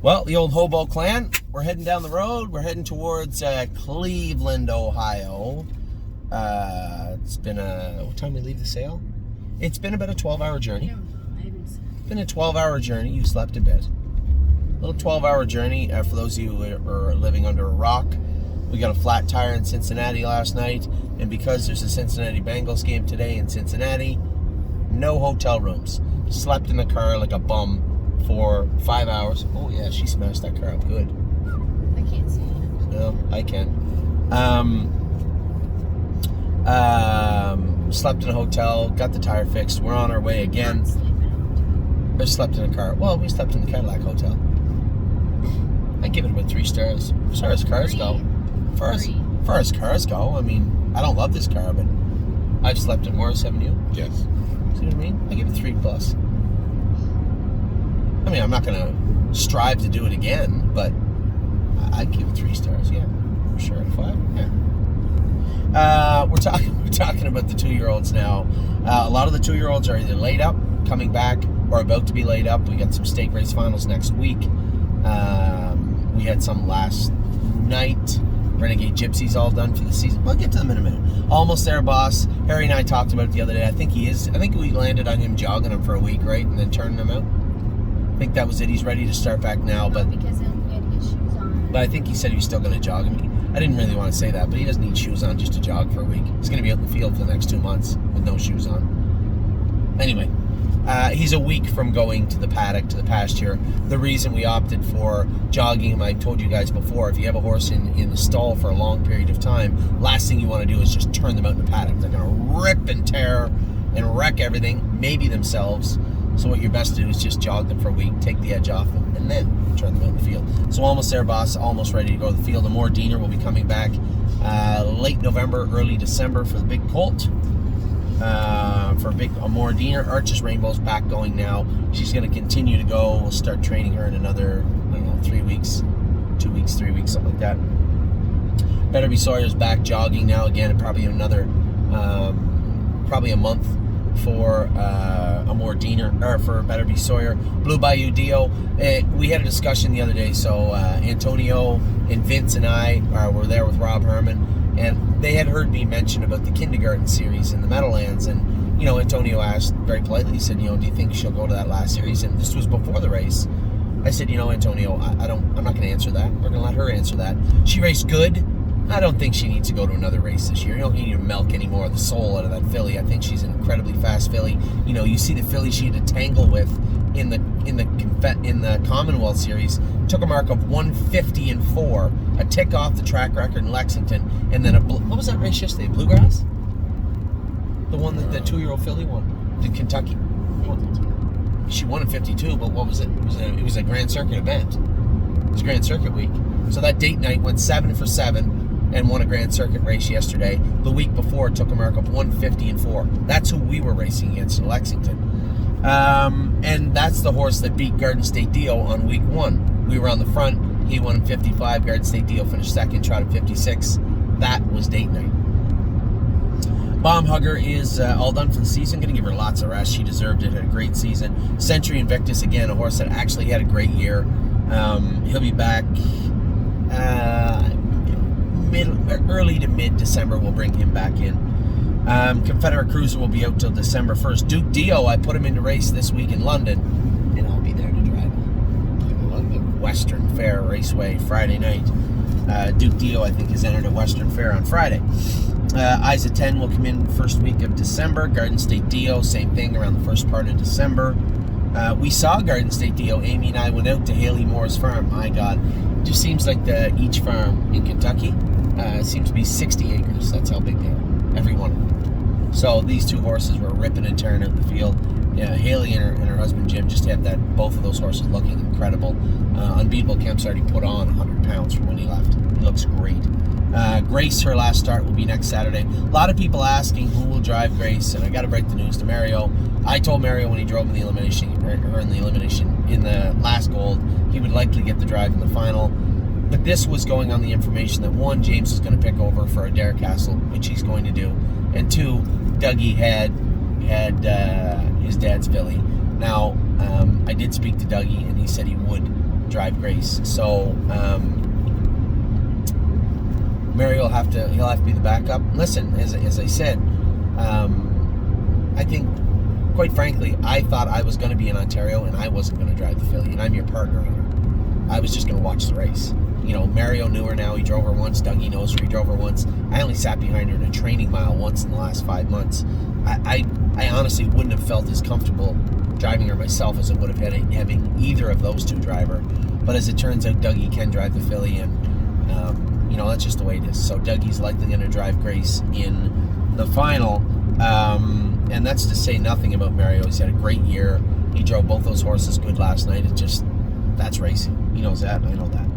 Well, the old Hobo Clan, we're heading down the road. We're heading towards Cleveland, Ohio. It's been what time we leave the sale? It's been about a 12-hour journey. It's been a 12-hour journey. You slept a bit. A little 12-hour journey. For those of you who are living under a rock, we got a flat tire in Cincinnati last night, and because there's a Cincinnati Bengals game today in Cincinnati, no hotel rooms. Slept in the car like a bum for 5 hours. Oh yeah, she smashed that car up good. I can't see it. No, I can. Slept in a hotel, got the tire fixed. We're on our way again. I slept in a car. Well, we slept in the Cadillac Hotel. I give it about 3 stars. As far as cars go. As far as cars go, I mean, I don't love this car, but I've slept in worse, haven't you? Yes. See what I mean? I give it 3+. I mean, I'm not going to strive to do it again, but I'd give it 3 stars, yeah. For sure, 5, yeah. We're talking about the 2-year-olds now. A lot of the 2-year-olds are either laid up, coming back, or about to be laid up. We got some stake race finals next week. We had some last night. Renegade Gypsy's all done for the season. We'll get to them in a minute. Almost there, boss. Harry and I talked about it the other day. I think we landed on him jogging him for a week, right? And then turning him out. I think that was it. He's ready to start back now, but because he'll get his shoes on. But I think he said he was still going to jog him. I didn't really want to say that, but he doesn't need shoes on just to jog for a week. He's going to be out in the field for the next 2 months with no shoes on. Anyway, he's a week from going to the paddock, to the pasture. The reason we opted for jogging him, I told you guys before, if you have a horse in the stall for a long period of time, last thing you want to do is just turn them out in the paddock. They're going to rip and tear and wreck everything, maybe themselves. So what you're best to do is just jog them for a week, take the edge off them, and then turn them out in the field. So almost there, boss. Almost ready to go to the field. Amore Diener will be coming back late November, early December for the big colt. For big Amore Diener. Arches Rainbow's back going now. She's going to continue to go. We'll start training her in another, 3 weeks, 2 weeks, 3 weeks, something like that. Better Be Sawyer's back jogging now again, and probably another, probably a month for Amore Diener, or for Better Be Sawyer. Blue Bayou Dio. We had a discussion the other day, so Antonio and Vince and I were there with Rob Herman, and they had heard me mention about the kindergarten series in the Meadowlands, and Antonio asked very politely, he said, do you think she'll go to that last series? And this was before the race. I said, Antonio, I'm not going to answer that. We're going to let her answer that. She raced good. I don't think she needs to go to another race this year. You don't need to milk any more of the soul out of that filly. I think she's an incredibly fast filly. You see the filly she had to tangle with in the Commonwealth Series. Took a mark of 150-4, a tick off the track record in Lexington, and then what was that race yesterday? Bluegrass? The one that the 2-year-old filly won. Did Kentucky? 52. She won in 52, but what was it? It was a Grand Circuit event. It was Grand Circuit week. So that date night went 7 for 7. And won a Grand Circuit race yesterday. The week before, took a mark of 150-4. That's who we were racing against in Lexington. And that's the horse that beat Garden State Dio on week 1. We were on the front. He won in 55. Garden State Dio finished second, trotted 56. That was date night. Bomb Hugger is all done for the season. Going to give her lots of rest. She deserved it. Had a great season. Century Invictus, again, a horse that actually had a great year. He'll be back early to mid-December. We'll bring him back in. Confederate Cruiser will be out till December 1st. Duke Dio, I put him into race this week in London, and I'll be there to drive him. In London. Western Fair Raceway Friday night. Duke Dio, I think, has entered a Western Fair on Friday. Isa 10 will come in first week of December. Garden State Dio, same thing, around the first part of December. We saw Garden State Dio. Amy and I went out to Haley Moore's farm. My God, it just seems like each farm in Kentucky seems to be 60 acres. That's how big they are, every one of them. So these two horses were ripping and tearing out the field. Yeah, Haley and her husband Jim just had both of those horses looking incredible. Unbeatable Kemp's already put on 100 pounds from when he left. He looks great. Grace, her last start will be next Saturday. A lot of people asking who will drive Grace, and I got to break the news to Mario. I told Mario when he drove in the elimination, in the last Gold, he would likely get the drive in the final. But this was going on the information that 1, James is going to pick over for Adair Castle, which he's going to do, and 2, Dougie had his dad's filly. Now, I did speak to Dougie, and he said he would drive Grace. So Mario he'll have to be the backup. Listen, as I said, I think, quite frankly, I thought I was going to be in Ontario and I wasn't going to drive the filly, and I'm your partner on her. I was just going to watch the race. You know, Mario knew her now. He drove her once. Dougie knows her. He drove her once. I only sat behind her in a training mile once in the last 5 months. I honestly wouldn't have felt as comfortable driving her myself as I would have having either of those two drive her. But as it turns out, Dougie can drive the filly, and you know, that's just the way it is. So Dougie's likely going to drive Grace in the final. And that's to say nothing about Mario. He's had a great year. He drove both those horses good last night. That's racing. He knows that. I know that.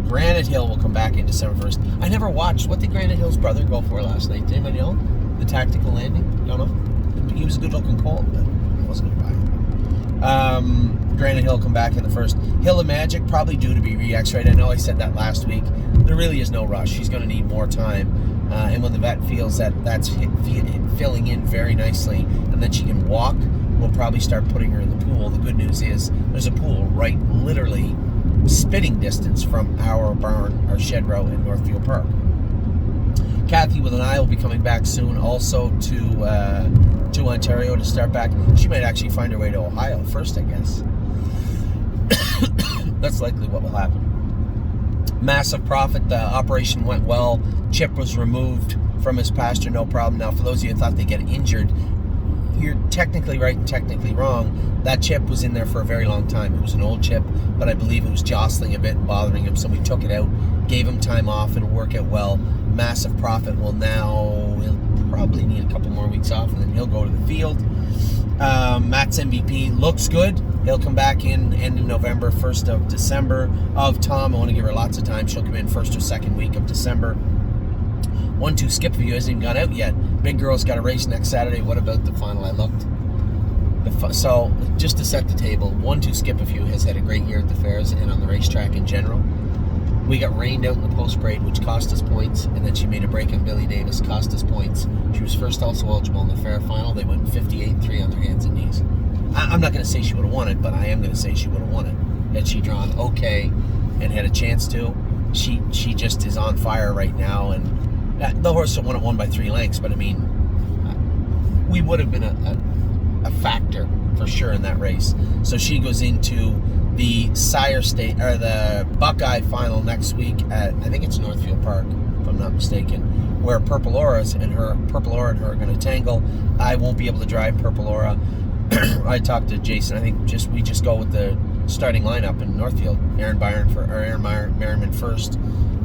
Granite Hill will come back in December 1st. I never watched. What did Granite Hill's brother go for last night? Did anybody know? The tactical landing? Don't know. He was a good-looking colt, but I wasn't going to buy him. Granite Hill come back in the first. Hill of Magic probably due to be re-x-rayed. I know I said that last week. There really is no rush. She's going to need more time. And when the vet feels that's filling in very nicely and that she can walk, we'll probably start putting her in the pool. The good news is there's a pool right literally spitting distance from our barn, our shed row in Northfield Park. Kathy with an eye will be coming back soon also to Ontario to start back. She might actually find her way to Ohio first, I guess. That's likely what will happen. Massive Profit, the operation went well. Chip was removed from his pasture, no problem. Now, for those of you who thought they'd get injured, you're technically right and technically wrong. That chip was in there for a very long time. It was an old chip, but I believe it was jostling a bit and bothering him, so we took it out, gave him time off. It'll work out well. Massive Profit will now, he'll probably need a couple more weeks off, and then he'll go to the field. Matt's MVP looks good. He'll come back in end of November, 1st of December. Of Tom, I want to give her lots of time. She'll come in first or second week of December. 1-2 Skip View hasn't even gone out yet. Big Girl's got a race next Saturday. What about the final? I looked. So, just to set the table, 1-2 Skip a Few has had a great year at the fairs and on the racetrack in general. We got rained out in the post grade, which cost us points, and then she made a break on Billy Davis, cost us points. She was first also eligible in the fair final. They went 58-3 on their hands and knees. I'm not going to say she would have won it, but I am going to say she would have won it. Had she drawn okay and had a chance to, she just is on fire right now. And the horse won by 3 lengths, but I mean, we would have been a factor for sure in that race. So she goes into the Sire State or the Buckeye final next week at, I think it's Northfield Park, if I'm not mistaken, where Purple Aura and her are going to tangle. I won't be able to drive Purple Aura. I talked to Jason. I think we just go with the starting lineup in Northfield. Aaron Merriman first,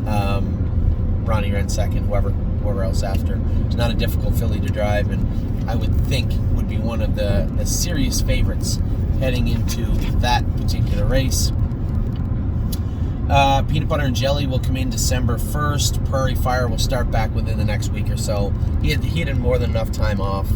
Ronnie Wren second, whoever else after. It's not a difficult filly to drive, and I would think would be one of the serious favorites heading into that particular race. Peanut Butter and Jelly will come in December 1st. Prairie Fire will start back within the next week or so. He had more than enough time off.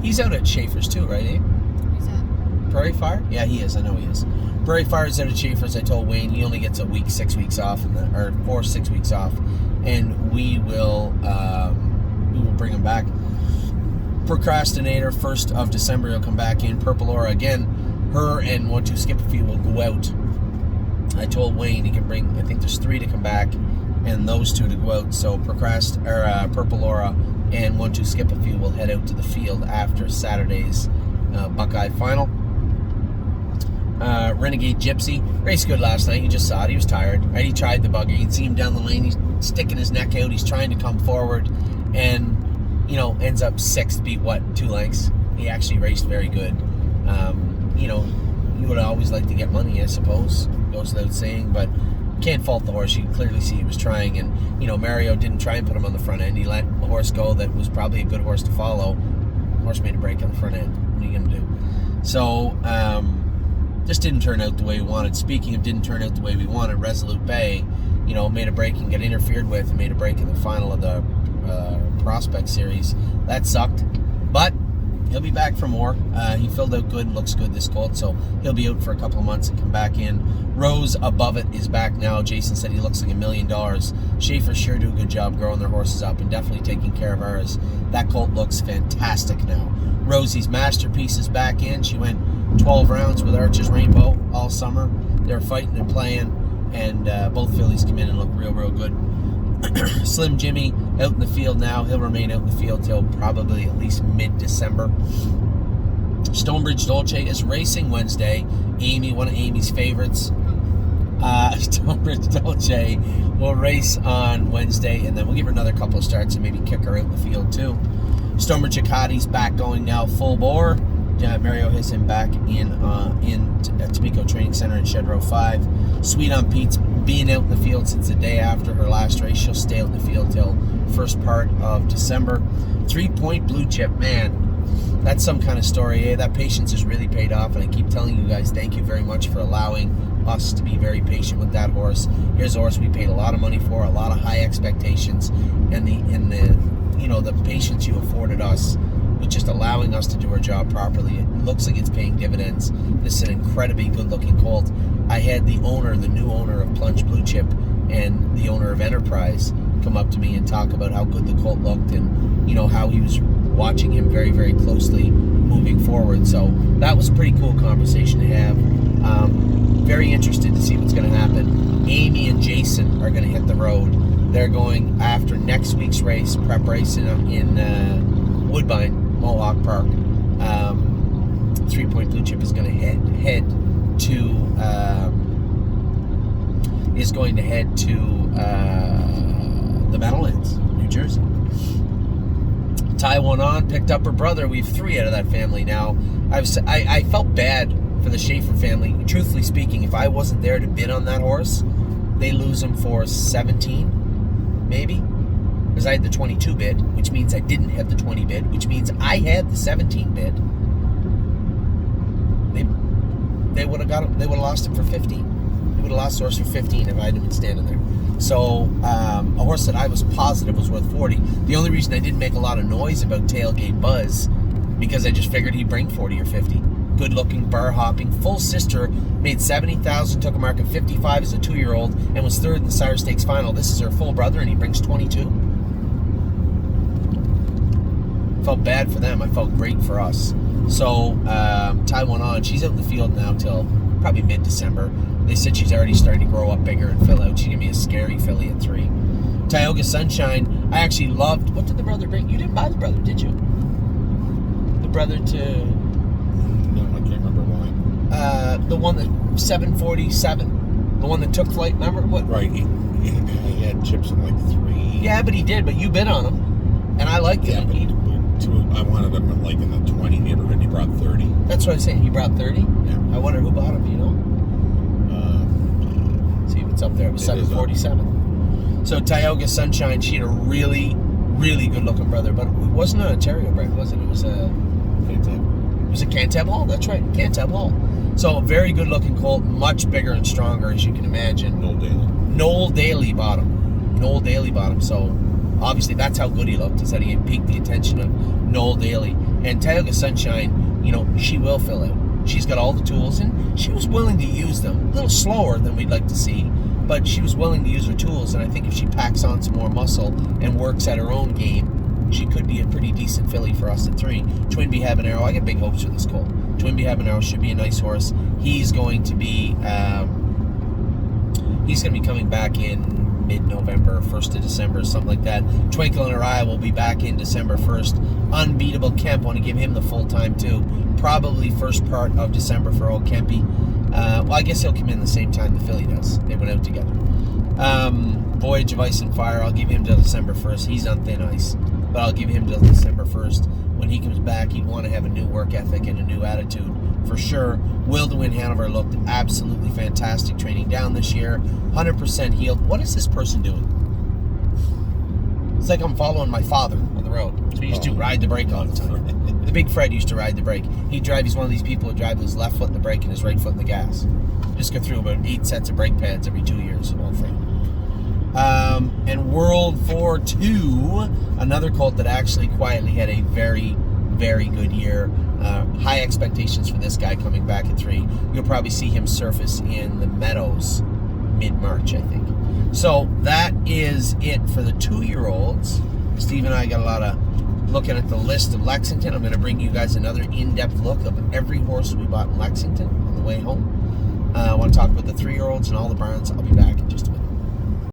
He's out at Schaefer's too, right, Abe? Who's that? Prairie Fire? Yeah, he is. I know he is. Prairie Fire is out at Schaefer's. I told Wayne he only gets a week, 6 weeks off, or 4 6 weeks off, and we will bring him back. Procrastinator, 1st of December, he'll come back in. Purple Aura again. Her and 1-2 Skip a Few will go out. I told Wayne he can bring, I think there's 3 to come back, and those 2 to go out. So Purple Aura and 1-2 Skip a Few will head out to the field after Saturday's Buckeye final. Renegade Gypsy, race good last night. You just saw it. He was tired. Right? He tried the bugger. You can see him down the lane. He's sticking his neck out. He's trying to come forward, and ends up 6th, beat 2 lengths. He actually raced very good. You would always like to get money, I suppose. Goes without saying, but can't fault the horse. You can clearly see he was trying, and Mario didn't try and put him on the front end. He let a horse go that was probably a good horse to follow. The horse made a break on the front end. What are you gonna do? So just didn't turn out the way we wanted. Speaking of didn't turn out the way we wanted, Resolute Bay, made a break and got interfered with, and made a break in the final of the Prospect Series. That sucked, but he'll be back for more. He filled out good, looks good this colt, so he'll be out for a couple of months and come back in. Rose Above It is back now. Jason said he looks like $1 million. Schaefer sure do a good job growing their horses up and definitely taking care of ours. That colt looks fantastic now. Rosie's Masterpiece is back in. She went 12 rounds with Archer's Rainbow all summer. They're fighting and playing, and both fillies come in and look real good. Slim Jimmy out in the field now. He'll remain out in the field till probably at least mid-December. Stonebridge Dolce is racing Wednesday. Amy, one of Amy's favorites. Stonebridge Dolce will race on Wednesday, and then we'll give her another couple of starts and maybe kick her out in the field too. Stonebridge Acadi's back going now full bore. Mario has him back in Tamiko Training Center in Shed Row 5. Sweet on Pete's being out in the field since the day after her last race. She'll stay out in the field till first part of December. 3 Point Blue Chip, man, that's some kind of story. Eh? That patience has really paid off, and I keep telling you guys, thank you very much for allowing us to be very patient with that horse. Here's a horse we paid a lot of money for, a lot of high expectations, and the patience you afforded us with just allowing us to do our job properly. It looks like it's paying dividends. This is an incredibly good-looking colt. I had the new owner of Plunge Blue Chip, and the owner of Enterprise come up to me and talk about how good the colt looked, and how he was watching him very, very closely moving forward. So that was a pretty cool conversation to have. Very interested to see what's going to happen. Amy and Jason are going to hit the road. They're going after next week's race, prep race in Woodbine, Mohawk Park. 3 Point Blue Chip is going to head to the Meadowlands, New Jersey. Taiwan on picked up her brother. We have 3 out of that family now. I felt bad for the Schaefer family. Truthfully speaking, if I wasn't there to bid on that horse, they lose him for 17, maybe. Because I had the 22 bid, which means I didn't have the 20 bid, which means I had the 17 bid. They would have lost him for 15. They would have lost the horse for 15 if I hadn't been standing there. So a horse that I was positive was worth 40. The only reason I didn't make a lot of noise about Tailgate Buzz, because I just figured he'd bring 40 or 50. Good looking, bar hopping, full sister, made 70,000, took a mark of 55 as a 2-year-old, and was 3rd in the Sire Stakes final. This is her full brother, and he brings 22. Felt bad for them. I felt great for us. So Taiwan on, she's out in the field now till probably mid-December. They said she's already starting to grow up bigger and fill out. She's gonna be a scary filly at 3. Tioga Sunshine, I actually loved. What did the brother bring? You didn't buy the brother, did you? The brother to. No, I can't remember why. The one that 747, the one that took flight. Remember what? Right, he had chips in like 3. Yeah, but he did. But you bid on him, and I liked it. Yeah, but I wanted him like in the 20 neighborhood. He brought 30. That's what I'm saying. He brought 30. Yeah. I wonder who bought him. See if it's up there. It was 747. So Tioga Sunshine, she had a really, really good looking brother, but it wasn't an Ontario bred, was it? It was a Cantab Hall. That's right, Cantab Hall. So a very good looking colt, much bigger and stronger as you can imagine. Noel Daly bought him. So obviously that's how good he looked, is that he had piqued the attention of Noel Daly. And Tioga Sunshine, she will fill out. She's got all the tools, and she was willing to use them. A little slower than we'd like to see, but she was willing to use her tools, and I think if she packs on some more muscle and works at her own game, she could be a pretty decent filly for us at 3. Twinbee Habanero, I got big hopes for this colt. Twinbee Habanero should be a nice horse. He's going to be coming back in mid-November, 1st of December, something like that. Twinkle in Her Eye will be back in December 1st. Unbeatable Kemp, want to give him the full time too. Probably first part of December for old Kempy. Well, I guess he'll come in the same time the filly does. They went out together. Voyage of Ice and Fire, I'll give him till December 1st. He's on thin ice, but I'll give him till December 1st. When he comes back, he'd want to have a new work ethic and a new attitude for sure. Will to Win Hanover looked absolutely fantastic training down this year. 100% healed. What is this person doing? It's like I'm following my father on the road. So he used to ride the brake all the time. The big Fred used to ride the brake. He's one of these people who drive with his left foot in the brake and his right foot in the gas. Just go through about 8 sets of brake pads every 2 years, the whole thing. And World 4-2, another colt that actually quietly had a very, very good year. High expectations for this guy coming back at 3. You'll probably see him surface in the Meadows mid-March, I think. So that is it for the 2-year-olds. Steve and I got a lot of looking at the list of Lexington. I'm going to bring you guys another in-depth look of every horse we bought in Lexington on the way home. I want to talk about the 3-year-olds and all the barns. I'll be back